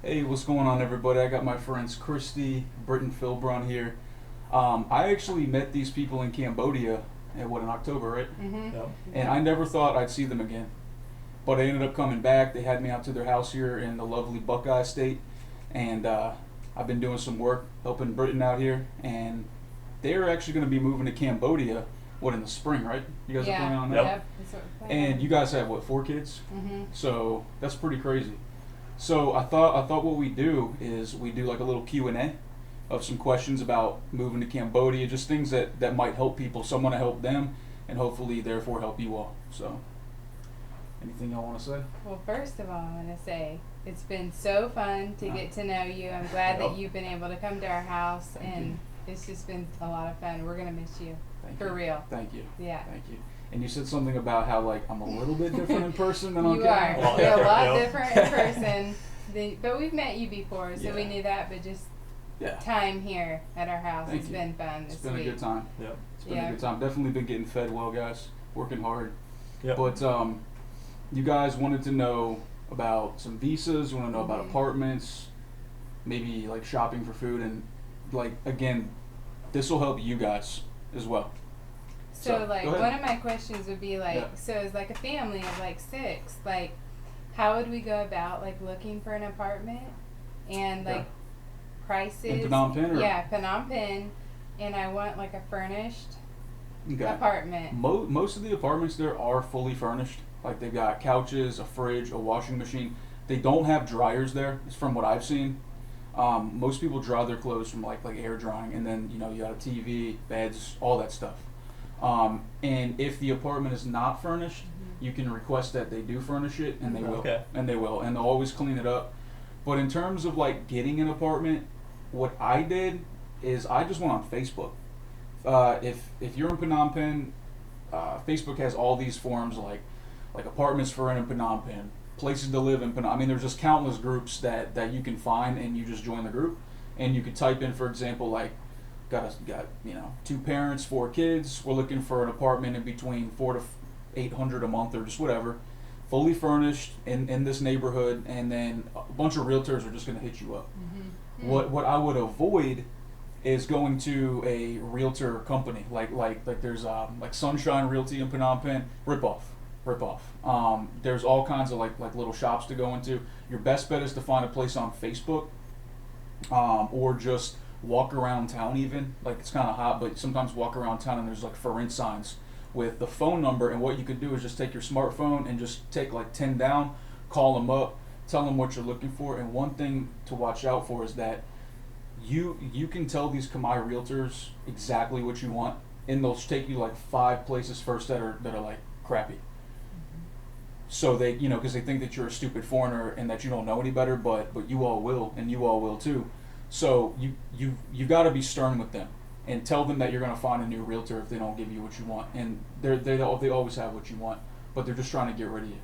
Hey, what's going on, everybody? I got my friends Christy, Britt, and Philbron here. I actually met these people in Cambodia in October, right? Yep. And I never thought I'd see them again. But I ended up coming back. They had me out to their house here in the lovely Buckeye State. And I've been doing some work helping Britain out here. And they're actually going to be moving to Cambodia, in the spring, right? You guys are planning on that? Yep. That's what we're planning And on. you guys have, 4 kids? Mm-hmm. So that's pretty crazy. So I thought what we do is we do like a little Q&A of some questions about moving to Cambodia, just things that might help people. So I'm going to help them and hopefully therefore help you all. So anything y'all want to say? Well, first of all, I want to say it's been so fun to get to know you. I'm glad that you've been able to come to our house, and it's just been a lot of fun. We're going to miss you. Thank For you. real. Thank you. Yeah. Thank you. And you said something about how I'm a little bit different in person than on You camera. are. Well, You're a lot yeah. different in person. But we've met you before, so we Yeah. knew that. But just Yeah. time here at our house Thank has you. been fun It's this been week. a good time. Yep. It's been Yeah. a good time. Definitely been getting fed well, guys. Working hard. Yep. But you guys wanted to know about some visas, want to know about Mhm. apartments, maybe shopping for food, and again, this will help you guys as well. So, So, go ahead. one of my questions would be Yeah. so as a family of 6, how would we go about looking for an apartment and Yeah. prices? In Phnom Penh, or? Yeah, Phnom Penh, and I want a furnished Okay. apartment. Most of the apartments there are fully furnished. They've got couches, a fridge, a washing machine. They don't have dryers there, from what I've seen. Most people dry their clothes from air drying, and then you got a TV, beds, all that stuff. And if the apartment is not furnished, you can request that they do furnish it, and they will. Okay. And they will, and they'll always clean it up. But in terms of getting an apartment, what I did is I just went on Facebook. If you're in Phnom Penh, Facebook has all these forums like apartments for rent in Phnom Penh, places to live in Phnom. I mean, there's just countless groups that you can find, and you just join the group, and you could type in, for example, got 2 parents, 4 kids. We're looking for an apartment in between 400 to 800 a month, or just whatever, fully furnished in this neighborhood, and then a bunch of realtors are just going to hit you up. Mm-hmm. What I would avoid is going to a realtor company like there's Sunshine Realty in Phnom Penh. Rip off. There's all kinds of little shops to go into. Your best bet is to find a place on Facebook, or just walk around town. Even it's kind of hot, but sometimes walk around town and there's for rent signs with the phone number, and what you could do is just take your smartphone and just take 10 down, call them up, tell them what you're looking for. And one thing to watch out for is that you can tell these Khmer realtors exactly what you want, and they'll take you 5 places first that are crappy. So they, because they think that you're a stupid foreigner and that you don't know any better, but you all will, and you all will too. So you got to be stern with them and tell them that you're going to find a new realtor if they don't give you what you want, and they always have what you want, but they're just trying to get rid of you.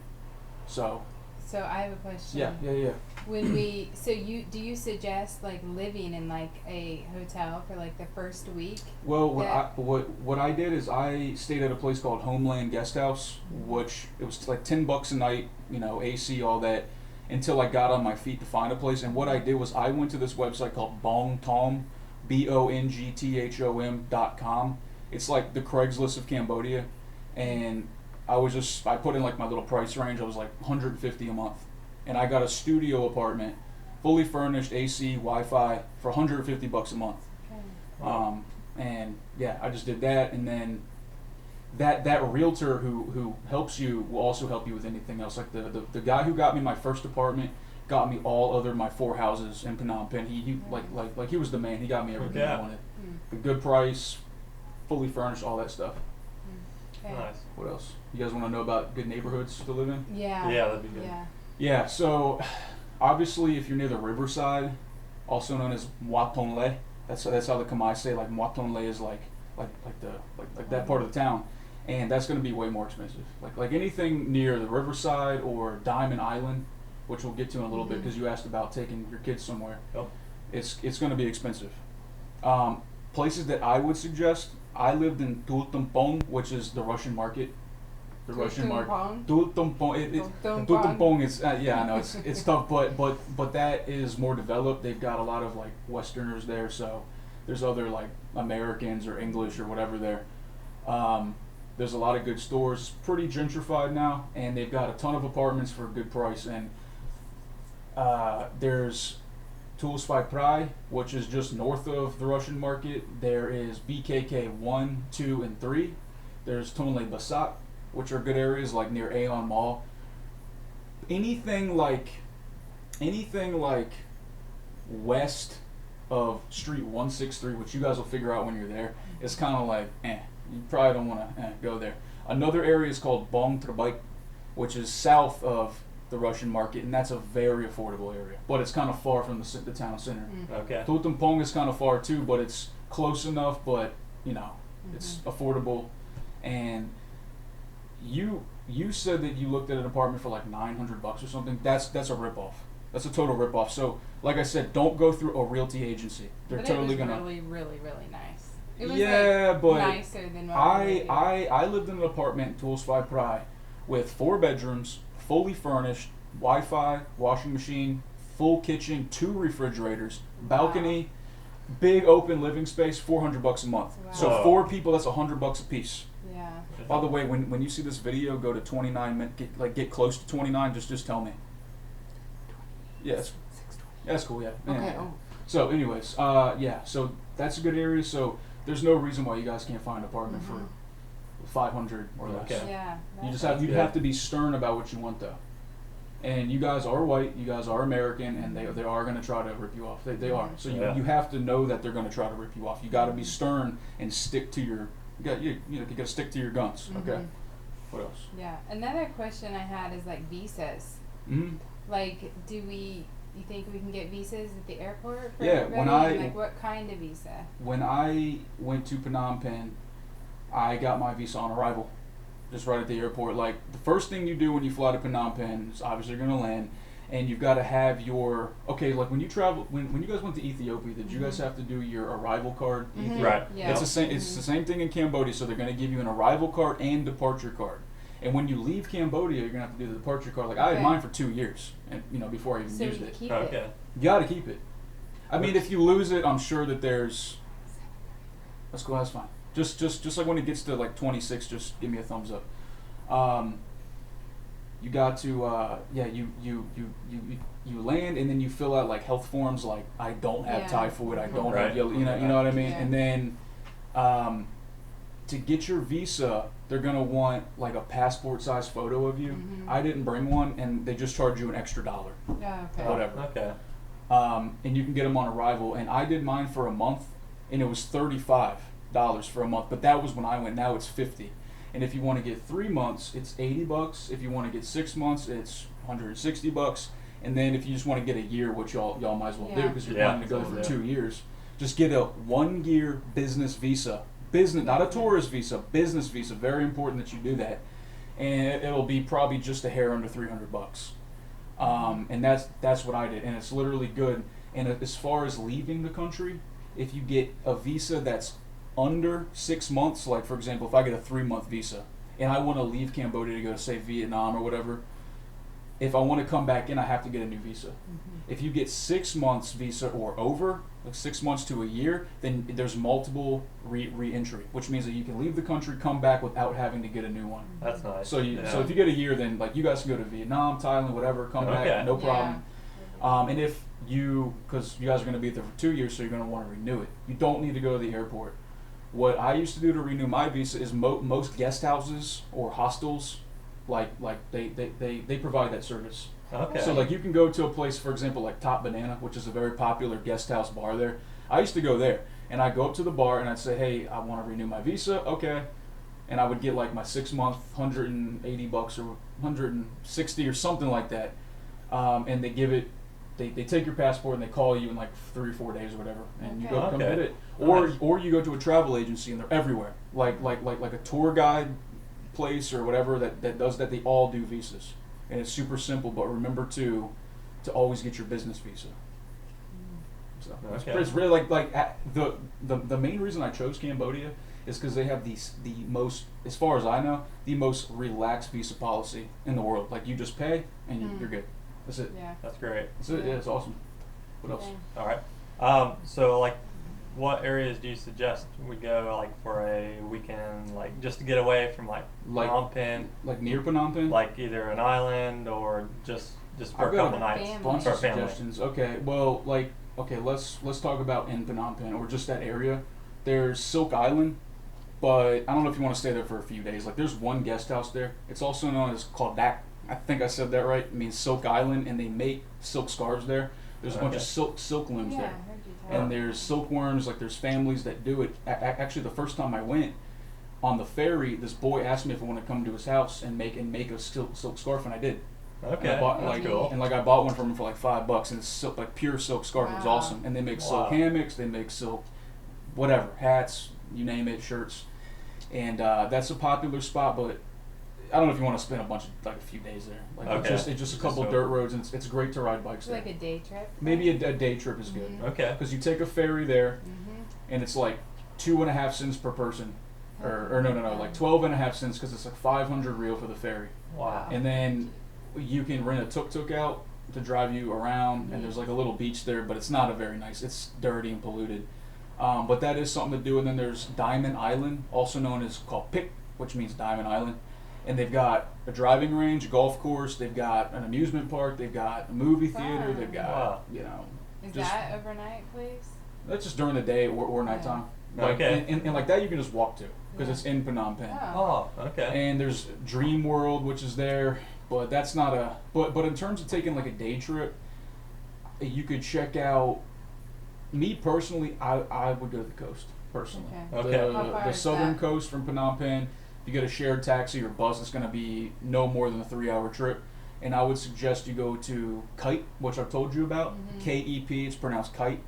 So So I have a question. yeah. When do you suggest living in a hotel for the first week? Well, Yeah. what I did is I stayed at a place called Homeland Guest House, which it was $10 a night, AC, all that, until I got on my feet to find a place. And what I did was I went to this website called Bongtom, BONGTHOM.com. It's like the Craigslist of Cambodia, and I put in my little price range. I was $150 a month, and I got a studio apartment, fully furnished, AC, Wi-Fi, for $150 a month. Okay. And yeah, I just did that, and then that realtor who helps you will also help you with anything else. The guy who got me my first apartment got me all other my 4 houses in Phnom Penh. He he was the man. He got me everything I Yeah. wanted. Mm. A good price, fully furnished, all that stuff. Okay. Nice. What else? You guys want to know about good neighborhoods to live in? Yeah. Yeah, that'd be good. Yeah. Yeah, so obviously if you're near the riverside, also known as Mua Tonle, that's how the Khmer say Mua Tonle is like that part of the town, and that's going to be way more expensive. Like anything near the riverside or Diamond Island, which we'll get to in a little bit, because you asked about taking your kids somewhere. Yep. It's going to be expensive. Places that I would suggest, I lived in Tultumpong, which is the Russian market. the Russian market. Pong? Tutumpong Tutumpong is yeah, I know it's tough, but that is more developed. They've got a lot of like Westerners there, so there's other like Americans or English or whatever there. There's a lot of good stores. Pretty gentrified now, and they've got a ton of apartments for a good price. And there's Tulsvai Prai, which is just north of the Russian market. There is BKK 1, 2, and 3. There's Tonle Basat, which are good areas like near Aeon Mall. Anything like west of Street 163, which you guys will figure out when you're there, is kind of like you probably don't want to go there. Another area is called Bong Trabait, which is south of the Russian market, and that's a very affordable area, but it's kind of far from the town center. Okay. Tutumpong is kind of far too, but it's close enough, but it's affordable. And you said that you looked at an apartment for like $900 or something. That's a ripoff. That's a total ripoff. So like I said, don't go through a realty agency. They're but totally it was gonna really, really, really nice. It was but nicer than what I lived in an apartment in Tulsvai Prai with 4 bedrooms, fully furnished, Wi-Fi, washing machine, full kitchen, 2 refrigerators, balcony, big open living space, $400 a month. Wow. So 4 people, that's $100 a piece. Yeah. By the way, when you see this video, go to 29 get close to 29. Just tell me. Yes. Yeah, that's cool. Yeah. Okay. Yeah. Oh. So, anyways, so that's a good area. So there's no reason why you guys can't find an apartment for 500 or less. Okay. Yeah. You'd have to be stern about what you want though. And you guys are white, you guys are American, and they are going to try to rip you off. They are. So you have to know that they're going to try to rip you off. You got to be stern and stick to your. You got to stick to your guns. Okay. What else? Yeah. Another question I had is like visas. Mm-hmm. Like, you think we can get visas at the airport for Yeah, everybody? Like, what kind of visa? When I went to Phnom Penh, I got my visa on arrival, just right at the airport. Like, the first thing you do when you fly to Phnom Penh is obviously you're going to land, and you've got to have your, like when you travel, when you guys went to Ethiopia, did you guys have to do your arrival card? Right. Yeah. It's the same. It's the same thing in Cambodia. So they're going to give you an arrival card and departure card. And when you leave Cambodia, you're gonna have to do the departure card. Like I had mine for 2 years, and before I even used it. Keep Okay. it. You got to keep it. I mean, if you lose it, I'm sure that there's. That's cool. That's fine. Just like when it gets to like 26, just give me a thumbs up. You got to you land, and then you fill out like health forms, like I don't have typhoid, I don't have yellow, you know what I mean, and then to get your visa, they're gonna want like a passport size photo of you. I didn't bring one, and they just charge you an extra $1. Oh, okay. Whatever. Okay. And you can get them on arrival. And I did mine for a month, and it was $35 for a month. But that was when I went. Now it's $50. And if you want to get 3 months, it's $80. If you want to get 6 months, it's $160. And then if you just want to get a year, which y'all might as well do because you're planning to go for 2 years, just get a 1-year business visa. Business, not a tourist visa, business visa. Very important that you do that, and it'll be probably just a hair under $300. And that's what I did, and it's literally good. And as far as leaving the country, if you get a visa that's under 6 months, like for example, if I get a 3-month visa and I want to leave Cambodia to go to say Vietnam or whatever, if I want to come back in, I have to get a new visa. If you get 6 months visa or over, like 6 months to a year, then there's multiple re-entry, which means that you can leave the country, come back without having to get a new one. That's nice. So if you get a year, then like you guys can go to Vietnam, Thailand, whatever, come back, no problem. And if because you guys are going to be there for 2 years, so you're going to want to renew it. You don't need to go to the airport. What I used to do to renew my visa is most guest houses or hostels, like they provide that service. Okay. So like you can go to a place, for example, like Top Banana, which is a very popular guest house bar there. I used to go there, and I'd go up to the bar and I'd say, hey, I want to renew my visa. Okay. And I would get like my 6 month, $180 or $160 or something like that. And they give it. They take your passport and they call you in like 3 or 4 days or whatever, and you go come get it. Or you go to a travel agency and they're everywhere, like a tour guide place or whatever that does that. They all do visas, and it's super simple. But remember to always get your business visa. So it's really the main reason I chose Cambodia is because they have the most, as far as I know, the most relaxed visa policy in the world. Like you just pay and you're good. That's it. Yeah. That's great. That's it. Yeah, it's awesome. What else? Okay. All right. So like, what areas do you suggest we go like for a weekend, like just to get away from like Phnom Penh, Like near Phnom Penh? like either an island or just for I've a got couple nights family. bunch for a of family. suggestions. Okay, well, let's talk about in Phnom Penh or just that area. There's Silk Island, but I don't know if you want to stay there for a few days. Like there's one guest house there. It's also known as called Dak. I think I said that right. It means Silk Island, and they make silk scarves there. There's a bunch of silk looms Yeah, I there. heard you tell And me. there's silkworms. Like there's families that do it. Actually, the first time I went on the ferry, this boy asked me if I want to come to his house and make a silk scarf, and I did. Okay, And I bought, that's like, cool. And like I bought one from him for like $5, and it's silk, like pure silk scarf. It was Wow. awesome. And they make silk Wow. hammocks. They make silk, whatever, hats, you name it, shirts. And that's a popular spot, but I don't know if you want to spend a few days there. Like Okay. it's just a couple So- dirt roads, and it's great to ride bikes It's there. like a day trip. Maybe a day trip is good. Mhm. Okay. Because you take a ferry there, Mm-hmm. and it's like 2.5 cents per person, or no, like 12.5 cents because it's like 500 real for the ferry, Wow. and then you can rent a tuk-tuk out to drive you around, and there's like a little beach there, but it's not a very nice. It's dirty and polluted, but that is something to do. And then there's Diamond Island, also known as called Pick, which means Diamond Island, and they've got a driving range, a golf course, they've got an amusement park, they've got a movie theater, Fun. they've got Wow. Is just- that overnight, please? that's just during the day or nighttime. Like, Okay. and like that you can just walk to because it's in Phnom Penh. Oh. Oh, okay. And there's Dream World, which is there, but that's not a. But in terms of taking like a day trip, you could check out. Me personally, I would go to the coast personally. Okay. How far The is southern that? coast from Phnom Penh. If you get a shared taxi or bus, it's going to be no more than a 3-hour trip. And I would suggest you go to Kite, which I've told you about. KEP, it's pronounced Kite.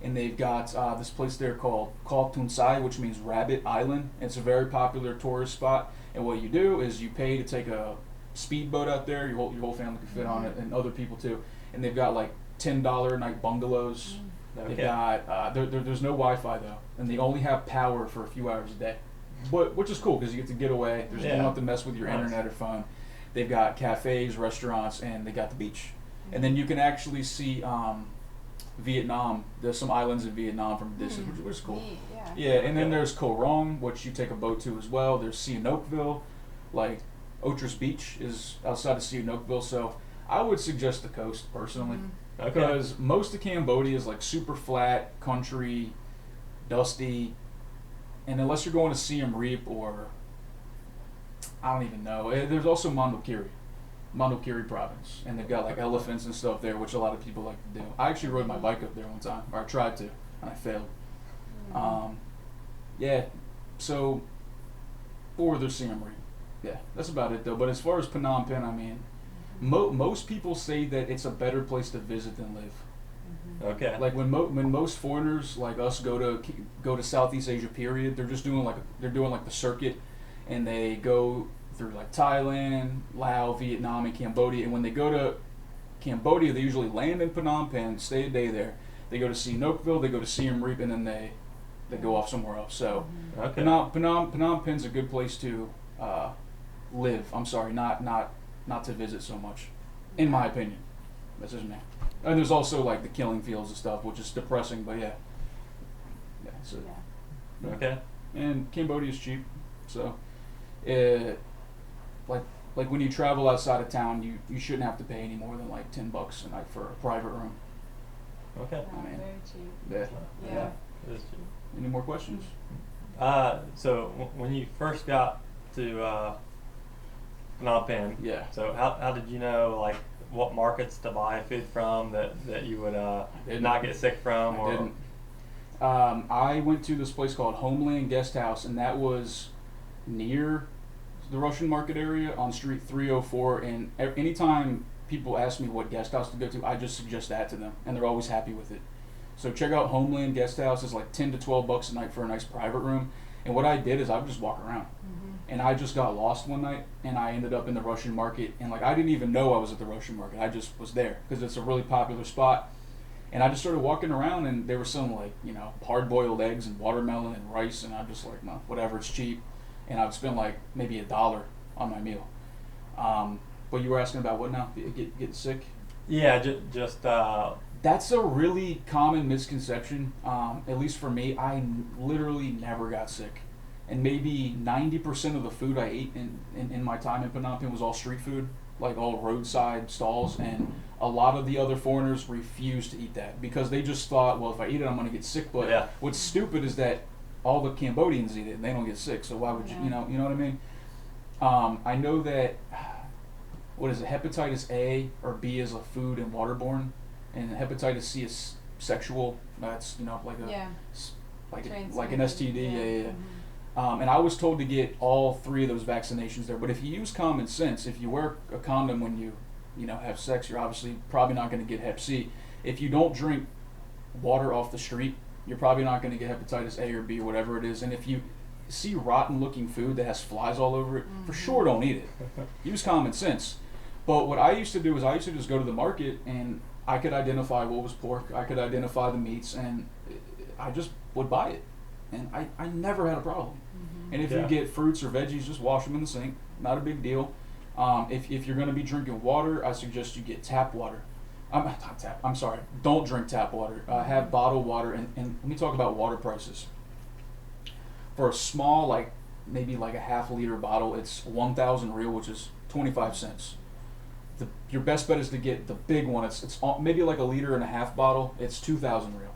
And they've got this place there called Tunsai, which means Rabbit Island. It's a very popular tourist spot. And what you do is you pay to take a speedboat out there. Your whole family can fit on it, and other people too. And they've got like $10 a night bungalows. They've Okay. got there's no Wi-Fi though, and they only have power for a few hours a day, but which is cool because you get to get away. There's Yeah. no have to mess with your Nice. internet or phone. They've got cafes, restaurants, and they got the beach. And then you can actually see Vietnam. There's some islands in Vietnam from a distance, which is cool. Neat, yeah. Yeah, and then Okay. there's Koh Rong, which you take a boat to as well. There's Sihanoukville, like Otras Beach is outside of Sihanoukville. So I would suggest the coast personally. Okay. Because most of Cambodia is like super flat, country, dusty, and unless you're going to Siem Reap or I don't even know. There's also Mondulkiri province, and they've got like elephants and stuff there, which a lot of people like to do. I actually rode my bike up there one time, or I tried to, and I failed. Yeah, so or there's Siem Reap. Yeah, that's about it though. But as far as Phnom Penh, I mean. Most people say that it's a better place to visit than live. Okay. Like when most foreigners like us go to Southeast Asia, period, they're just doing like the circuit, and they go through like Thailand, Laos, Vietnam, and Cambodia. And when they go to Cambodia, they usually land in Phnom Penh, stay a day there. They go to Sihanoukville, they go to Siem Reap, and then they go off somewhere else. So Okay. Phnom Penh's a good place to live. I'm sorry, not to visit so much, in my opinion. That's just me. And there's also like the killing fields and stuff, which is depressing, but yeah. So, Yeah. Okay. and Cambodia's cheap, so like when you travel outside of town, you shouldn't have to pay any more than like $10 a night for a private room. Okay. Oh, man. very cheap. Yeah. Yeah. It is cheap. Any more questions? So when you first got to Phnom Penh, Yeah. so how did you know like what markets to buy food from that you would didn't. not get sick from? I Or didn't. I went to this place called Homeland Guest House, and that was near the Russian Market area on Street 304. And anytime people ask me what guest house to go to, I just suggest that to them, and they're always happy with it. So check out Homeland Guest House. It's like $10 to $12 a night for a nice private room. And what I did is I would just walk around. And I just got lost one night, and I ended up in the Russian Market, and like I didn't even know I was at the Russian Market. I just was there because it's a really popular spot. And I just started walking around, and there were some like hard-boiled eggs and watermelon and rice, and I'm just like, no, whatever, it's cheap, and I would spend like maybe $1 on my meal. But you were asking about what now? Get sick? Yeah, just That's a really common misconception. At least for me, I literally never got sick, and maybe 90% of the food I ate in my time in Phnom Penh was all street food, like all roadside stalls, and a lot of the other foreigners refused to eat that because they just thought, well, if I eat it, I'm going to get sick. But Yeah. what's stupid is that all the Cambodians eat it and they don't get sick. So why would you know what I mean? I know that what is it? Hepatitis A or B is a food and waterborne, and hepatitis C is sexual. That's like a like an STD. Yeah. And I was told to get all 3 of those vaccinations there. But if you use common sense, if you wear a condom when you have sex, you're obviously probably not going to get Hep C. If you don't drink water off the street, you're probably not going to get hepatitis A or B or whatever it is. And if you see rotten looking food that has flies all over it, for sure don't eat it. Use common sense. But what I used to do is I used to just go to the market and I could identify what was pork, I could identify the meats, and I just would buy it. And I never had a problem. And if you get fruits or veggies, just wash them in the sink. Not a big deal. If you're going to be drinking water, I suggest you get tap water. I'm sorry. Don't drink tap water. Have bottled water. And let me talk about water prices. For a small, maybe like a half-liter bottle, it's 1,000 real, which is 25 cents. Your best bet is to get the big one. It's maybe like a liter and a half bottle. It's 2,000 real.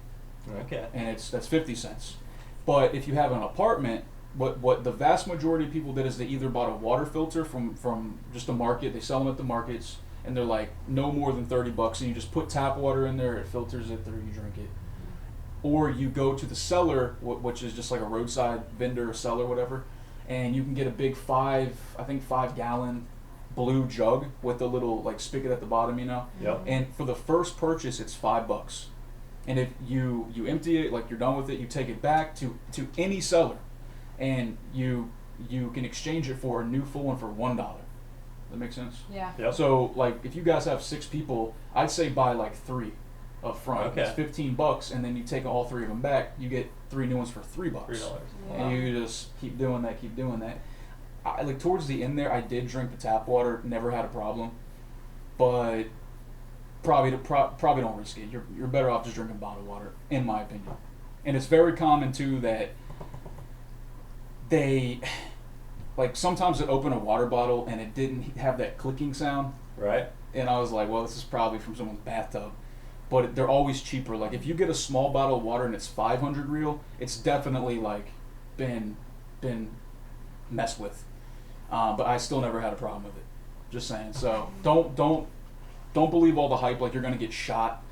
Okay. And that's 50 cents. But if you have an apartment, what the vast majority of people did is they either bought a water filter from just a market. They sell them at the markets, and they're like no more than $30, and you just put tap water in there. It filters it through. You drink it. Or you go to the cellar, which is just like a roadside vendor or cellar, whatever, and you can get a big 5-gallon blue jug with a little spigot at the bottom, Yep. And for the first purchase, it's $5. And if you empty it, you're done with it, you take it back to any seller, and you can exchange it for a new full one for $1. That make sense? Yeah. Yep. So if you guys have 6 people, I'd say buy 3 up front. Okay. It's $15, and then you take all 3 of them back. You get 3 new ones for $3. $3. And you just keep doing that. Towards the end there, I did drink the tap water, never had a problem, but probably don't risk it. You're better off just drinking bottled water, in my opinion. And it's very common too that they sometimes they open a water bottle and it didn't have that clicking sound. Right. And I was like, well, this is probably from someone's bathtub. But they're always cheaper. If you get a small bottle of water and it's 500 real, it's definitely been messed with. But I still never had a problem with it. Just saying. So don't believe all the hype you're gonna get shot,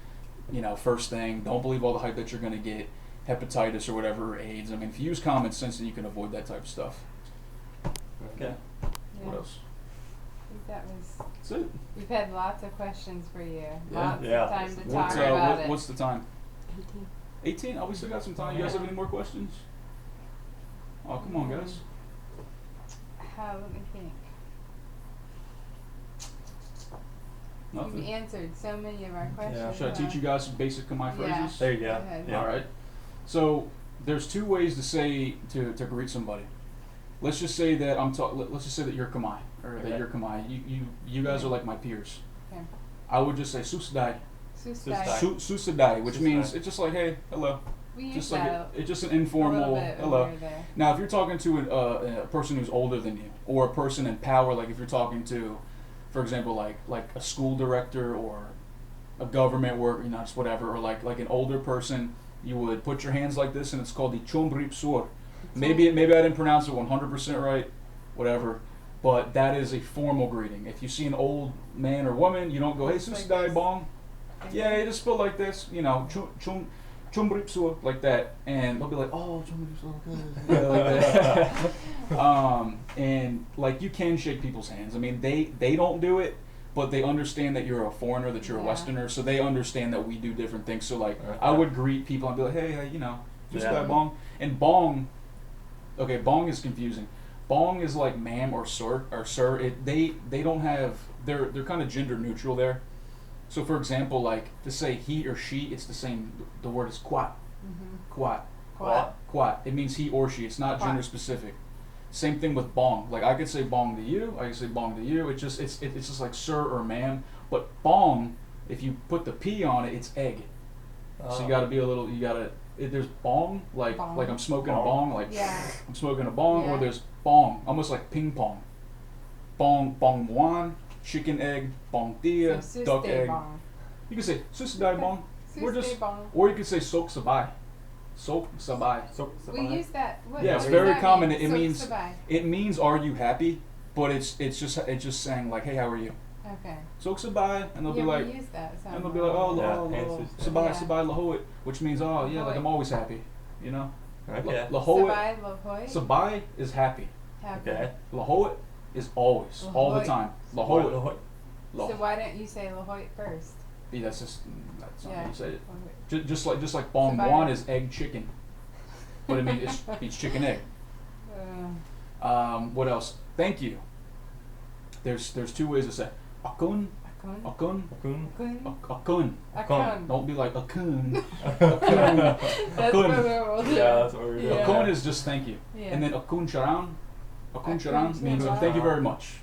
first thing. Don't believe all the hype that you're gonna get hepatitis or whatever, or AIDS. I mean, if you use common sense, then you can avoid that type of stuff. Okay. Yeah. What else? I think That's it. we've had lots of questions for you. Yeah. Lots Yeah. of time to talk What's about it. what's the time? 18? Oh, we still got some time. You guys have any more questions? Oh, come on, guys. Let me think. Nothing. You've answered so many of our questions. Should I teach you guys some basic Khmer phrases? There you go. ahead. Yeah. All right. So there's 2 ways to say to greet somebody. Let's just say that let's just say that you're Khmer, or that Okay. you're Khmer. You guys are like my peers. Okay. I would just say Susdai. Sustai. Susadai, which Susdai. means it's just like, hey, hello. We use Just that it's just an a little informal bit when hello. we're there. Now, if you're talking to a person who's older than you, or a person in power, if you're talking to, for example, like a school director or a government work, just whatever, or like an older person, you would put your hands like this, and it's called the Chombrip Sur. Maybe I didn't pronounce it 100% right, whatever, but that is a formal greeting. If you see an old man or woman, you don't go, hey, Like Susadai this. Bong. Yeah, you just spell like this, Chombrip Sur, like that, and they'll be like, oh, Chombrip Sur, okay. Like that. And you can shake people's hands. I mean, they don't do it, but they understand that you're a foreigner, that you're a Yeah. Westerner, so they understand that we do different things. So Okay. I would greet people and be like, hey, just Yeah. that bong. And bong, okay, bong is confusing. Bong is like ma'am or sir. They don't have, they're kind of gender neutral there. So for example, like to say he or she, it's the same. The word is quat. Quat. Quat. Quat. It means he or she. It's not Quat. gender specific. Same thing with bong. Like I could say bong to you. I could say bong to you. It's just like sir or ma'am. But bong, if you put the p on it, it's egg. So you gotta be a little. You gotta. There's bong, like Bong. like I'm smoking a Bong. bong, like Yeah. I'm smoking a bong, Yeah. or there's bong, almost like ping pong. Bong muan, chicken egg, bong dia, So, sus duck de egg. bong. You can say sus dai bong, or Sus de just, bong. or you could say sok sabai, sok sabai. So, We use that. What, Yeah, what it's does very that common. mean? It means Sok-sabai. it means are you happy, but it's just saying like hey how are you, Okay. sok sabai, and they'll be Yeah, like we use that. and they'll be like oh Yeah, lo answers that. sabai Yeah. sabai lahoit, which means oh yeah like Lahoit. I'm always happy, you know. Okay. Lahoit Sabai, Lahoit. sabai is happy. Happy. Okay. Lahoit is always, all the Lahoit. time. Lahoit. Lahoit. So why don't you say Lahoit first? Yeah, that's not how you say it. Lahoit. Just like bong Sabai. muan is egg chicken, but I mean it's chicken egg. What else? Thank you. There's two ways to say akun, Akun. akun, Akun. Akun. akun. Akun. Don't be like akun. That's Akun. what we're doing. Yeah, that's what we're doing. Yeah. Akun is just thank you, Yeah. and then akun charan. Akun Akun charan means charan. thank you very much.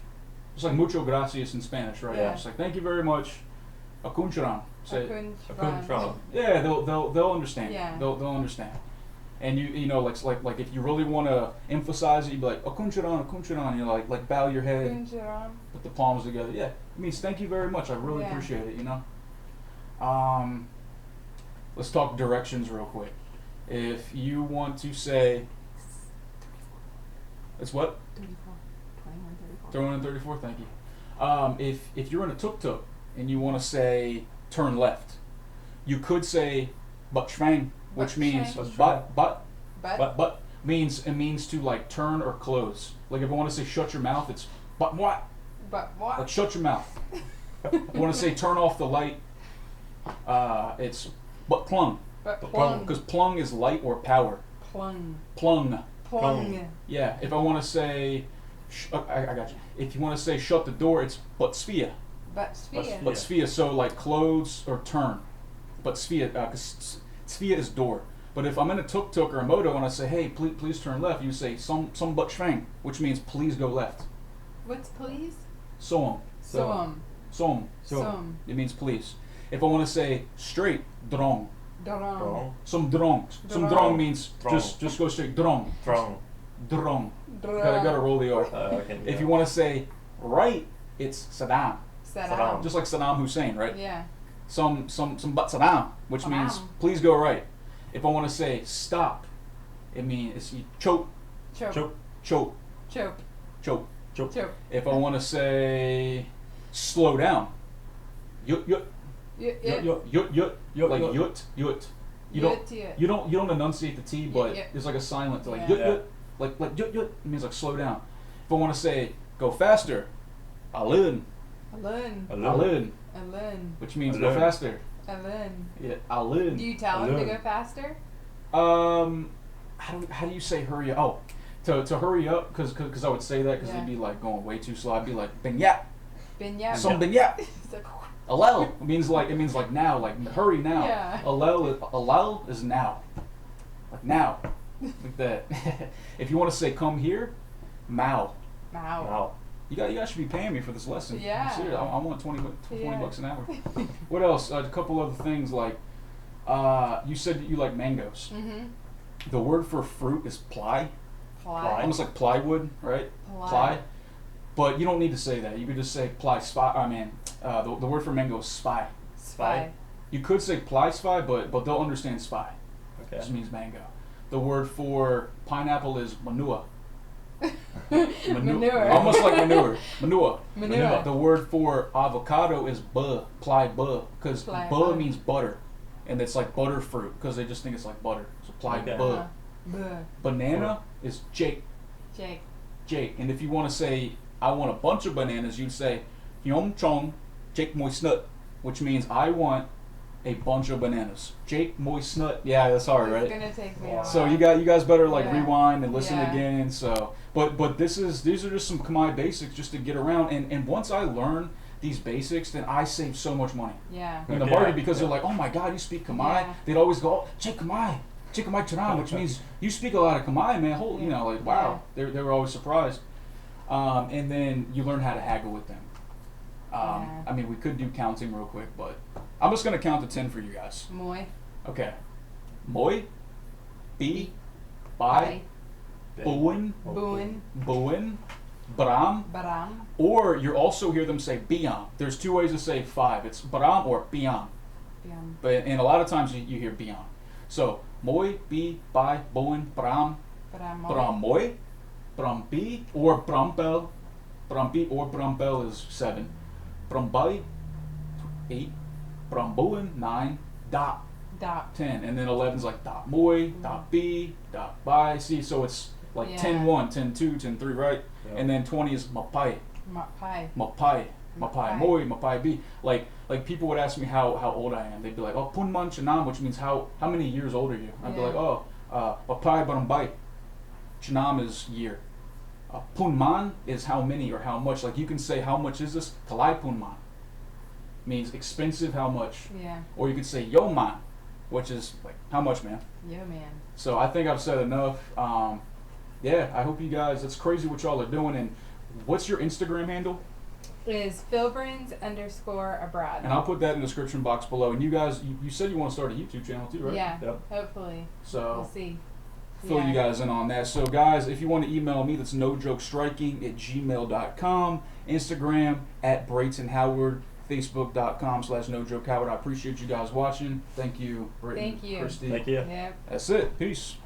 It's like mucho gracias in Spanish, right? Yeah. It's like thank you very much. Akun charan. Say Akun. Akun Trump. yeah, they'll understand. Yeah. They'll understand. And you know like if you really want to emphasize it, you'd be like akun charan, you know, like bow your head, Akun Charan. put the palms together. Yeah, it means thank you very much. I really Yeah. appreciate it. You know. Let's talk directions real quick. If you want to say, it's what? 34. 21, 34. 31 and 34. Thank you. If you're in a tuk-tuk and you want to say turn left, you could say but schwang, which But means schwang. but means it means to like turn or close. Like if I want to say shut your mouth, it's but what? But what? Like shut your mouth. I want to say turn off the light. It's but plung, But plung. because plung is light or power. Plung. Plung. Plung. Yeah. If I want to say, I got you. If you want to say shut the door, it's but sphere. But sphere. But sphere, so like close or turn. But sphere, because sphere is door. But if I'm in a tuk-tuk or a moto and I say, hey, please turn left, you say some but schwang, which means please go left. What's please? Soam. Soam. Soam. Soam. It means please. If I want to say straight, drong. Dorong. Drong. Some drong. Some Drong. drong means Drong. just go straight. Drong. Drong. Drong. Dorong. Gotta roll the R. Okay. If you want to say right, it's Saddam. Saddam. Just like Saddam Hussein, right? Yeah. Some but Saddam, which means Saddam. please go right. If I want to say stop, it means it's you choke, Choke. Choke. choke, Choke. choke. Choke. Choke. If I want to say slow down, yut yut Yut. yut yut Yut, like yut. yut yut. Yut, yut. You don't enunciate the T, but yut. there's like a silent to like Yeah. yut Yeah. yut, like yut yut. It means like slow down. If I want to say go faster, alun Alun. alun, Alun. which means go Alun. faster. Alun. Yeah, alun. Do you tell him to Alun. go faster? How do you say hurry up? Oh, to hurry up, because I would say that because Yeah. he'd be like going way too slow. I'd be like binyap, Binyap. some binyap. It's like, Alel means like now, like hurry now. Yeah. Alel is now, like now, like that. If you want to say come here, Mao. Mao. Wow. You guys should be paying me for this lesson. Yeah. I'm serious. I want 20 Yeah. bucks an hour. What else? A couple other things like you said that you like mangoes. Mm-hmm. The word for fruit is ply. Ply. Almost like plywood, right? Ply. But you don't need to say that. You could just say ply spy. I mean, the word for mango is spy. Spy. You could say ply spy, but they'll understand spy. Okay. This means mango. The word for pineapple is manure. Manure. Almost like manure. Manure. Manure. The word for avocado is ply because Ply buh buh. means butter, and it's like butter fruit because they just think it's like butter. So ply Okay. buh. Buh. Banana is Jake. Jake. And if you want to say I want a bunch of bananas, you'd say Hyom Chong Jake Moi Snut, which means I want a bunch of bananas. Jake Moi Snut. Yeah, that's hard, It's right? gonna take me a Wow. while. So you guys better like Yeah. rewind and listen Yeah. again. So but these are just some Khmer basics just to get around. And once I learn these basics, then I save so much money Yeah. in the Okay. market because Yeah. they're like, oh my God, you speak Khmer. Yeah. They'd always go, Che Khmer Charan, which means you speak a lot of Khmer, man. You know, like wow, they were always surprised. And then you learn how to haggle with them. Yeah. I mean, we could do counting real quick, but I'm just gonna count to 10 for you guys. Moi. Okay. Moi, Bi, Bai, Buin, Buin. Bram, Baram. or you also hear them say Biam. There's two ways to say 5. It's Bram or Biam. Biam. But and a lot of times you hear Biam. So Moi, Bi, Bai, Buin, Bram, Bram Moi, Bram Bi, or Brampel. Bram Bi or Brampel is 7. Bram Bai, 8. Bram Buin, 9. Dot, Dot. 10. And then 11's like Dot Moi, Dot Bi, Dot Bai. See, so it's like Yeah. 10-1, 10-2, 10-3, right? Yep. And then 20 is Mapai. Mapai. Mapai, Mapai. Moi, Mapai B. Like people would ask me how old I am. They'd be like, oh, Punman Chanam, which means how many years old are you? I'd be Yeah. like, oh, Mapai Barambai. Chanam is year. Punman is how many or how much. Like you can say, how much is this? Kalai Punman means expensive, how much. Yeah. Or you could say Yo Man, which is like how much, man. Yo, man. So I think I've said enough. Yeah, I hope you guys. It's crazy what y'all are doing. And what's your Instagram handle? Is Philbrins_abroad. And I'll put that in the description box below. And you guys, you said you want to start a YouTube channel too, right? Yeah. Yep. Hopefully. So We'll see. fill Yeah. you guys in on that. So guys, if you want to email me, that's nojokestriking@gmail.com. Instagram @BraytonHoward. Facebook.com/nojokeHoward. I appreciate you guys watching. Thank you, Brayton, Thank you. Christy. Thank you. Yep. That's it. Peace.